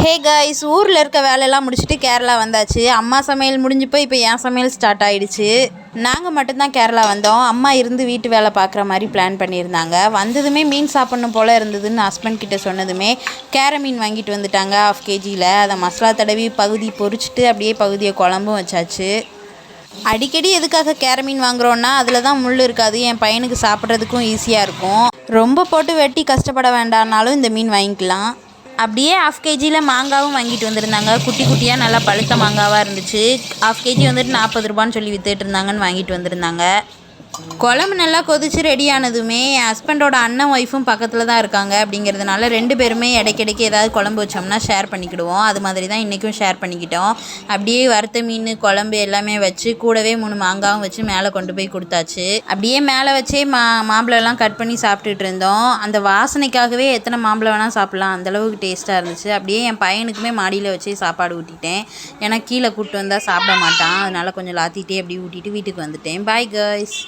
Hey guys, ஊரில் இருக்க வேலையெல்லாம் முடிச்சுட்டு கேரளா வந்தாச்சு. அம்மா சமையல் முடிஞ்சு போய் இப்போ என் சமையல் ஸ்டார்ட் ஆகிடுச்சு. நாங்கள் மட்டும்தான் கேரளா வந்தோம். அம்மா இருந்து வீட்டு வேலை பார்க்குற மாதிரி பிளான் பண்ணியிருந்தாங்க. வந்ததுமே மீன் சாப்பிட்ணும் போல் இருந்ததுன்னு ஹஸ்பண்ட் கிட்ட சொன்னதுமே கேரை மீன் வாங்கிட்டு வந்துட்டாங்க. 1/2 kg. அதை மசாலா தடவி பகுதி பொரிச்சிட்டு அப்படியே பகுதியை குழம்பும் வச்சாச்சு. அடிக்கடி எதுக்காக கேரை மீன் வாங்குகிறோன்னா அதில் தான் முள் இருக்காது, என் பையனுக்கு சாப்பிட்றதுக்கும் ஈஸியாக இருக்கும். ரொம்ப போட்டு வெட்டி கஷ்டப்பட வேண்டாம்னாலும் இந்த மீன் வாங்கிக்கலாம். அப்படியே 1/2 kg மாங்காவும் வாங்கிட்டு வந்திருந்தாங்க. குட்டி குட்டியாக நல்லா பழுத்த மாங்காவாக இருந்துச்சு. 1/2 kg வந்துட்டு 40 ரூபான்னு சொல்லி விற்றுட்டு இருந்தாங்கன்னு வாங்கிட்டு வந்திருந்தாங்க. குழம்பு நல்லா கொதிச்சு ரெடி ஆனதுமே என் ஹஸ்பண்டோட அண்ணன் ஒய்ஃபும் பக்கத்தில் தான் இருக்காங்க. அப்படிங்கிறதுனால 2 பேருமே இடைக்கிடைக்கு ஏதாவது குழம்பு வச்சோம்னா ஷேர் பண்ணிக்கிடுவோம். அது மாதிரி தான் இன்றைக்கும் ஷேர் பண்ணிக்கிட்டோம். அப்படியே வறுத்த மீன் குழம்பு எல்லாமே வச்சு கூடவே 3 மாங்காவும் வச்சு மேலே கொண்டு போய் கொடுத்தாச்சு. அப்படியே மேலே வச்சே மாம்பழம்லாம் கட் பண்ணி சாப்பிட்டுட்டு இருந்தோம். அந்த வாசனைக்காகவே எத்தனை மாம்பழம் வேணால் சாப்பிட்லாம், அந்தளவுக்கு டேஸ்ட்டாக இருந்துச்சு. அப்படியே என் பையனுக்குமே மாடியில் வச்சு சாப்பாடு ஊட்டிட்டேன். ஏன்னா கீழே கூப்பிட்டு வந்தால் சாப்பிட மாட்டான். அதனால் கொஞ்சம் லாத்திட்டே அப்படியே ஊட்டிட்டு வீட்டுக்கு வந்துட்டேன். Bye guys.